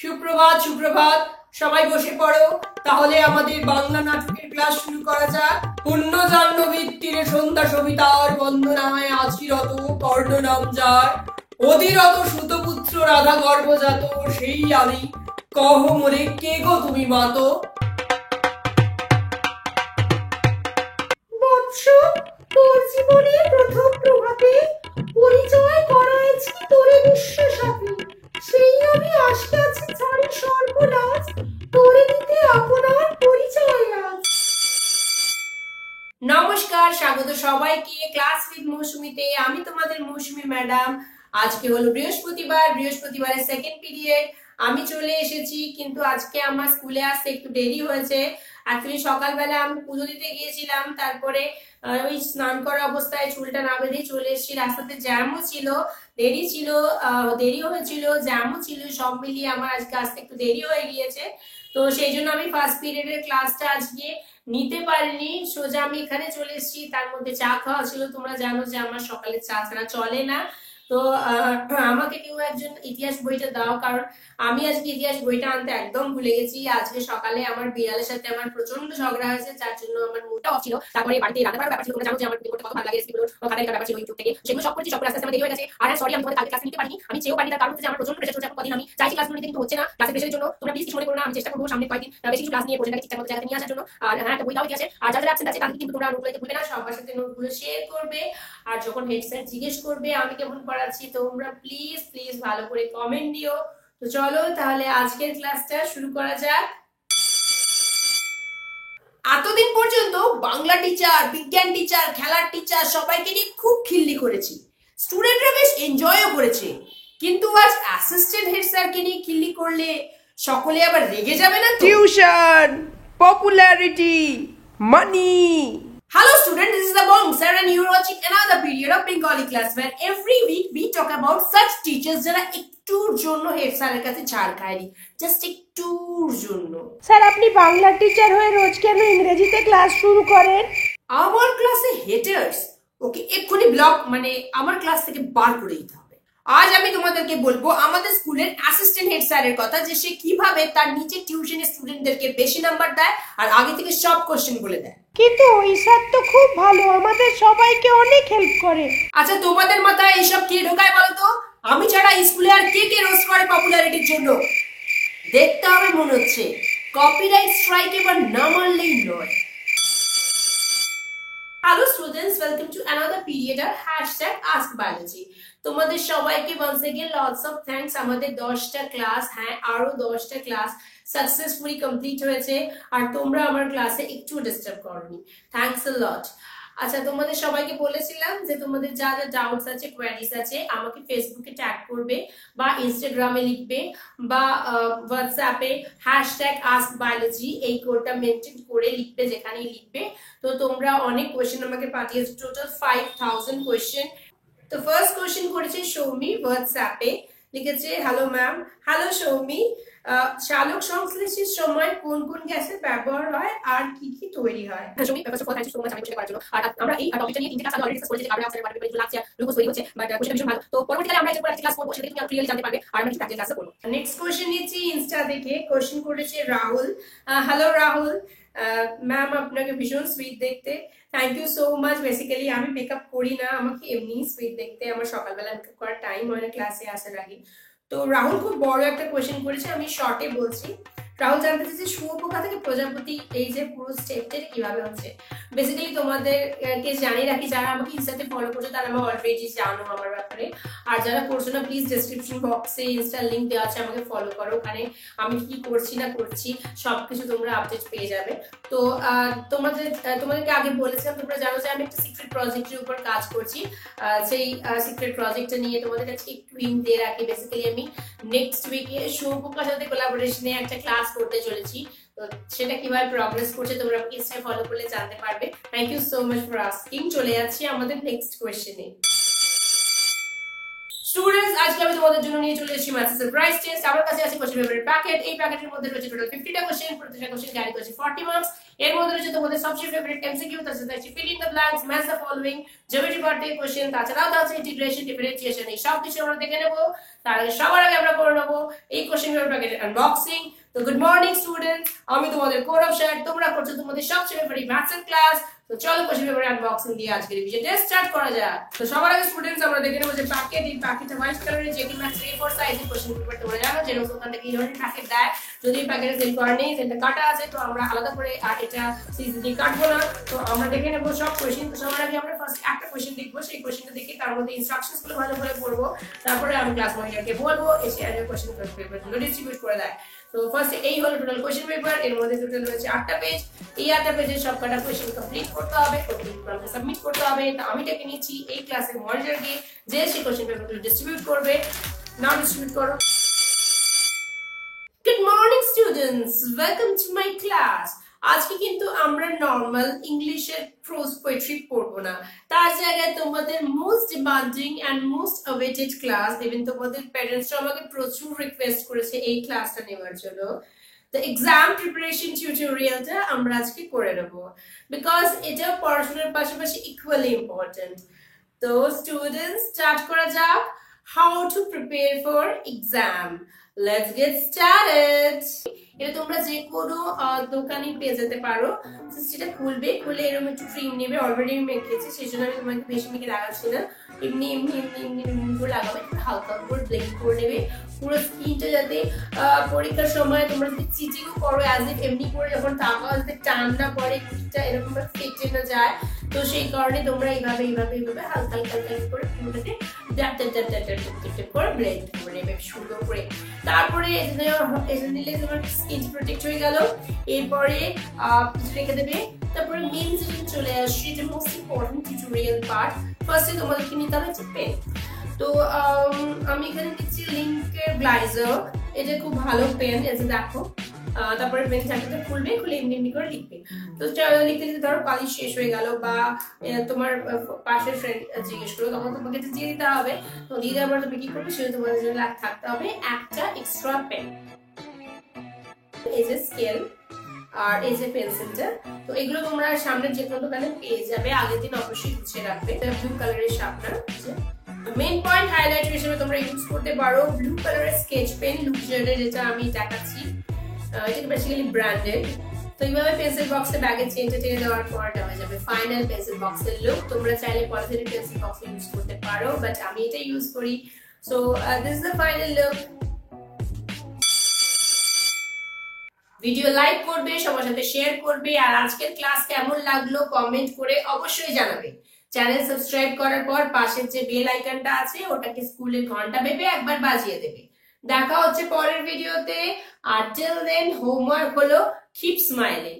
সুপ্রভাত সুপ্রভাত সবাই বসে পড়ো তাহলে আমাদের বাংলা নাটকের ক্লাস শুরু করা যাক। পুণ্য জাহ্নবীর তীরে সন্ধ্যা সবিতার বন্দনায় আছিরত কর্ণ নাম যার, অধীরত সুতপুত্র রাধা গর্ভজাত, সেই আমি কহ মোরে কে গো তুমি মাতো। বৎস, তোর জীবনের প্রথম প্রভাতে পরিচয় করাইছি তোরে বিশ্বের সাথে, সেই আমি আসতে আছি ছাড়ি সর্বনাশ, তোরে দিতে আপনার পরিচয় আজ। নমস্কার, স্বাগত সবাইকে ক্লাস উইথ মৌসুমীতে। আমি তোমাদের মৌসুমী ম্যাডাম। আজকে হলো বৃহস্পতিবারের সেকেন্ড পিরিয়ড। আমি চলে এসেছি, কিন্তু আজকে আমার স্কুলে আসতে একটু দেরি হয়েছে। অ্যাকচুয়ালি সকালবেলা আমি পুজো দিতে গিয়েছিলাম, তারপরে ওই স্নান করা অবস্থায় চুলটা না বেঁধেই চলে এসেছি। রাস্তাতে জ্যামও ছিল, দেরি হয়েছিল, জ্যামও ছিল, সব মিলিয়ে আমার আজকে আসতে একটু দেরি হয়ে গিয়েছে। তো সেই জন্য আমি ফার্স্ট পিরিয়ডের ক্লাসটা আজকে নিতে পারিনি। সোজা আমি এখানে চলে এসেছি, তার মধ্যে চা খাওয়া ছিল। তোমরা জানো যে আমার সকালে চা ছাড়া চলে না। তো আমাকে কেউ একজন ইতিহাস বইটা দাও, কারণ আমি আজকে ইতিহাস বইটা আনতে একদম ভুলে গেছি। আজকে সকালে আমার বিড়ালের সাথে আমার প্রচন্ড ঝগড়া হয়েছে, যার জন্য আমার মুডটা অফ ছিল। তারপরে বাড়িতে রান্না করার ব্যাপার ছিল, তোমরা জানো যে আমার করতে কত ভালো লাগে, রেসিপিগুলো খাতায় ব্যাপার ছিল ইউটিউব থেকে, সেগুলো সব করছি, সব আস্তে আস্তে আমার দেরি হয়ে গেছে। আর সরি, আমি তোমাদের কালকে ক্লাস নিতে পারিনি, আমি চেয়েও পারিনি, তার কারণ হচ্ছে আমার প্রচন্ড প্রেশার চলছে। কদিন আমি চাইছি ক্লাস নিতে, কিন্তু হচ্ছে না। ক্লাসের প্রেশারের জন্য তোমরা প্লিজ কিছু মনে করো না, আমি চেষ্টা করবো সামনে কয়েকদিন বেশি কিছু ক্লাস নিয়ে প্রজেক্টটাকে ঠিকঠাক মতো জায়গায় নিয়ে আসার জন্য। আর হ্যাঁ, একটা বই দাও আছে, আর যারা অ্যাবসেন্ট আছে তাদের কিন্তু তোমরা নোটগুলোকে ভুলবে না, সবার সাথে নোটগুলো শেয়ার করবে। আর যখন হেড স্যার জিজ্ঞেস করবে আমি কেমন পড়াচ্ছি, তোমরা প্লিজ প্লিজ ভালো করে কমেন্ট দিও। তো চলো তাহলে আজকের ক্লাসটা শুরু করা যাক। এতদিন পর্যন্ত বাংলা টিচার, বিজ্ঞান টিচার, খেলার টিচার সবাইকে নিয়ে খুব খিল্লি করেছি, স্টুডেন্টরা বেশ এনজয়ও করেছে। কিন্তু আজ অ্যাসিস্ট্যান্ট হেড স্যারকে নিয়ে খিল্লি করলে সকলে আবার রেগে যাবে না? Tuition, popularity, money. Hello students, this is the Bong sir and you are watching another period of Bengali class where every week we talk about such teachers যারা একটুর জন্য হেড স্যারের কাছে ছাড় খায়নি, জাস্ট একটুর জন্য। স্যার, আপনি বাংলা টিচার হয়ে রোজ কেন ইংরেজিতে ক্লাস শুরু করেন? আমার ক্লাসে হেটার্স, ওকে এক্ষুনি ব্লক, মানে আমার ক্লাস থেকে বার করে দিতে হবে। আজ আমি তোমাদেরকে বলবো আমাদের স্কুলের অ্যাসিস্ট্যান্ট হেড স্যারের কথা, যে সে কিভাবে তার নিচে টিউশনের স্টুডেন্টদেরকে বেশি নাম্বার দেয় আর আগে থেকে সব কোশ্চেন বলে দেয়। কিন্তু ওই স্যার তো খুব ভালো, আমাদের সবাইকে অনেক হেল্প করে। আচ্ছা, তোমাদের মাথায় এইসব কে ঢোকায় বলো তো? আমি ছাড়া স্কুলে আর কে কে রোস্ট করে পপুলারিটির জন্য? দেখতে হবে মনে হচ্ছে। কপিরাইট স্ট্রাইক এবার না মারলেই নয়। Hello students, welcome to another period of #AskBiology। তোমাদের সবাইকে once again lots of thanks. আমাদের 10টা ক্লাস, হ্যাঁ আরো 10টা ক্লাস সাকসেসফুলি কমপ্লিট হয়েছে, আর তোমরা আমার ক্লাসে একটু ডিস্টার্ব করোনি। থ্যাঙ্কস আ লট। আচ্ছা, তোমাদের সবাইকে বলেছিলাম যে তোমাদের যা যা ডাউটস আছে, কোয়ারিজ আছে, আমাকে ফেসবুকে ট্যাগ করবে বা ইনস্টাগ্রামে লিখবে বা হোয়াটসঅ্যাপে #AskBiology এই কোডটা মেনটেন করে লিখবে, যেখানেই লিখবে। তো তোমরা অনেক কোয়েশ্চেন আমাকে পাঠিয়েছো, টোটাল 5000 কোয়েশ্চেন। তো ফার্স্ট কোয়েশ্চেন করেছে সৌমি হোয়াটসঅ্যাপে, লিখেছে হ্যালো ম্যাম। হ্যালো সৌমি, চালক সংশ্লেষের সময় কোন কোন গ্যাসের ব্যবহার হয় আর কি কি তৈরি হয়? Soumi, first of all thanks so much আমাকে কোশ্চেন করার জন্য। আর আমরা এই টপিকটা নিয়ে 3টা ক্লাস অলরেডি ডিসকাস করেছি, যে কার্বন ডাইঅক্সাইড বাড়বে, লাগছে গ্লুকোজ তৈরি হচ্ছে, বাট কোশ্চেনটা ভীষণ ভালো। তো পরবর্তীকালে আমরা একটা ক্লাস করব, সেটা তুমি আরো ক্লিয়ারলি জানতে পারবে, আর আমরা একটা ক্লাস করব। নেক্সট কোশ্চেন নিয়েছি ইনস্টা থেকে, কোশ্চেন করেছে রাহুল। হ্যালো রাহুল ম্যাম, আপনাকে ভীষণ সুইট দেখতে। Thank you so much. Basically আমি মেকআপ করি না, আমাকে এমনি সুইট দেখতে, আমার সকালবেলা মেকআপ করার টাইম হয় না ক্লাসে আসার আগে। তো রাহুল খুব বড় একটা কোয়েশ্চেন করেছে, আমি শর্টে বলছি। রাহুল জানতে চাইছে শুয়োপোকা থেকে প্রজাপতি এই যে পুরো স্টেপটা কিভাবে হচ্ছে। বেসিক্যালি তোমাদেরকে জানিয়ে রাখি, যারা আমাকে ইনস্টাতে ফলো করছো তারা আমার অলরেডি জানো আমার ব্যাপারে, আর যারা করছো না প্লিজ ডেসক্রিপশন বক্সে ইনস্টার লিঙ্ক দেওয়া আছে, আমাকে ফলো করো। ওখানে আমি কি করছি না করছি সবকিছু তোমরা আপডেট পেয়ে যাবে। তো তোমাদেরকে আগে বলেছিলাম, তোমরা জানো যে আমি একটা সিক্রেট প্রজেক্টের উপর কাজ করছি। সেই সিক্রেট প্রজেক্টটা নিয়ে তোমাদের কাছে একটু হিন্ট দিয়ে রাখি। বেসিক্যালি আমি নেক্সট উইকে শুয়োপোকার সাথে কোলাবোরেশনে একটা ক্লাস করতে চলেছি। তো সেটা কিভাবে প্রগ্রেস করছে তোমরা আমাকে ইনস্টা ফলো করলে জানতে পারবে। Thank you so much for asking. চলে যাচ্ছি আমাদের নেক্সট কোয়েশ্চেনে। স্টুডেন্টস, আজকে আমি তোমাদের জন্য নিয়ে চলে এসেছি ম্যাথস সারপ্রাইজ টেস্ট। আমার কাছে আছে কোশ্চেন পেপারের প্যাকেট। এই প্যাকেটের মধ্যে রয়েছে টোটাল 50টা কোশ্চেন। প্রত্যেকটা কোশ্চেন ক্যারি করছে 40 মার্কস। এর মধ্যে রয়েছে তোমাদের সবচেয়ে ফেভারিট এমসিকিউ, তাছাড়া আছে fill in the blanks, match the following, geometry part থেকে কোশ্চেন, তাছাড়াও আছে ইন্টিগ্রেশন, ডিফারেন্সিয়েশন। এই সব কিছু আমরা দেখে নেব। তার আগে সবার আগে আমরা করে নেব এই কোশ্চেন পেপার প্যাকেটের আনবক্সিং। তো গুড মর্নিং স্টুডেন্টস, আমি তোমাদের গৌরব স্যার। তোমরা করছো তোমাদের সবচেয়ে ফেভারিট ম্যাথস ক্লাস। তো চলো কোশ্চেন পেপার আনবক্সিং দিয়ে আজকে রিভিশন টেস্ট স্টার্ট করা যাক। তো সবার আগে স্টুডেন্টস আমরা দেখে নেব যে প্যাকেট। এই প্যাকেটটা হোয়াইট কালারের, যেটি ম্যাথস A4 সাইজের কোশ্চেন পেপার। তোমরা জানো যে ওখান থেকে এই ধরনের প্যাকেট দেয়। যদি এই প্যাকেটে সেল করা নেই, সেটা কাটা আছে, তো আমরা আলাদা করে আর এটা সিজ দিয়ে কাটবো না। তো আমরা দেখে নেব সব কোশ্চেন। তো সবার আগে আমরা ফার্স্ট একটা কোশ্চেন দেখবো। সেই কোশ্চেনটা দেখে তার মধ্যে ইনস্ট্রাকশনস গুলো ভালো করে পড়বো। তারপরে আমি ক্লাস মনিটরকে বলবো এসে আর কোশ্চেন পেপারগুলো ডিস্ট্রিবিউট করে দেয়। তো ফার্স্ট এই হলো টোটাল কোশ্চেন পেপার। এর মধ্যে টোটাল রয়েছে 8টা পেজ। এই 8টা পেজের সবকটা কোশ্চেন কমপ্লিট করতে হবে, সাবমিট করতে হবে। তো আমি ডেকে নিচ্ছি এই ক্লাসের মনিটরকে, যে সেই কোশ্চেন পেপারগুলো ডিস্ট্রিবিউট করবে। নাও ডিস্ট্রিবিউট করো। Good morning students, welcome to my class. আজকে কিন্তু আমরা নরমাল ইংলিশের প্রোজ পোয়েট্রি পড়বো না। তার জায়গায় তোমাদের most demanding and most awaited class, even তোমাদের প্যারেন্টসরা আমাকে প্রচুর রিকোয়েস্ট করেছে এই ক্লাসটা নেওয়ার জন্য। তো এক্সাম প্রিপারেশন টিউটোরিয়ালটা আমরা আজকে করে নেব, বিকজ এটা পড়াশোনার পাশাপাশি ইকুয়ালি ইম্পর্টেন্ট। তো স্টুডেন্টস, স্টার্ট করা যাক। How to prepare for exam. Let's get started. এটা তোমরা যে কোনো দোকানে পেয়ে যেতে পারো। সেটা খুলবে, খুলে এরকম একটু ক্রিম নেবে। অলরেডি আমি মেখেছি, সেই জন্য আমি তোমাকে বেশি মেখে লাগাচ্ছি না। এমনি এমনি এমনি এমনি এমনি করে লাগাবে, হালকা করে ব্লেন্ড করে নেবে পুরো স্কিনটা, যাতে পরীক্ষার সময় তোমরা যদি চিটিংও করো অ্যাজ ইফ এমনি করে যখন তাকাও যাতে টান না পড়ে, পিঠটা এরকম ভাবে ফেটে না যায়। তো সেই কারণে তোমরা এইভাবে এইভাবে এইভাবে হালকা হালকা হালকা করে পুরোটাকে করে ব্লেন্ড করে নেবে সুন্দর করে। তারপরে এটা নিলে তোমার স্কিন প্রোটেক্ট হয়ে গেল। এরপরে রেখে দেবে। তারপরে মেন যেটা চলে আসছে, এটা মোস্ট ইম্পর্টেন্ট টিউটোরিয়াল পার্ট। ফার্স্টে তোমাদেরকে নিতে হবে হচ্ছে পেন। তো আমি এখানে দিচ্ছি লিঙ্কের গ্লাইজার। এটা খুব ভালো পেন, এসে দেখো। তারপরে পেন চারটা খুলবে, খুলে এমনি এমনি করে লিখবে। তো লিখতে লিখতে ধরো পালি শেষ হয়ে গেল, বা তোমার পাশের ফ্রেন্ড জিজ্ঞেস করো, তখন তোমাকে এটা দিয়ে দিতে হবে। তো দিয়ে দেওয়ার পর তুমি কি করবে, সেটা তোমাদের জন্য থাকতে হবে একটা এক্সট্রা পেন, এই যে স্কেল আর এই যে পেন্সিলটা। তো এগুলো তোমরা সামনে যে কোনো দোকানে পেয়ে যাবে। আগের দিন অবশ্যই গুছিয়ে রাখবে। ব্লু কালারের শার্পনার, মেইন পয়েন্ট হাইলাইটার হিসেবে তোমরা ইউজ করতে পারো ব্লু কালারের স্কেচ পেন, লুকজারের, যেটা আমি দেখাচ্ছি। এটা বেসিক্যালি ব্র্যান্ডেড। তো এইভাবে পেন্সিল বক্সে ব্যাগে চেঞ্জে টেনে দেওয়ার পর দেওয়া যাবে ফাইনাল পেন্সিল বক্সের লুক। তোমরা চাইলে পলিথিনের পেন্সিল বক্স ইউজ করতে পারো, বাট আমি এটা ইউজ করি। So this is the final look. Video like করবে, সবার সাথে শেয়ার করবে, আর আজকের ক্লাস কেমন লাগলো কমেন্ট করে অবশ্যই জানাবে। চ্যানেল সাবস্ক্রাইব করার পর পাশের যে বেল আইকনটা আছে ওটাকে স্কুলের ঘন্টা ভেবে একবার বাজিয়ে দেবে। দেখা হচ্ছে পরের ভিডিওতে। আর টিল দেন হোমওয়ার্ক হলো কিপ স্মাইলিং।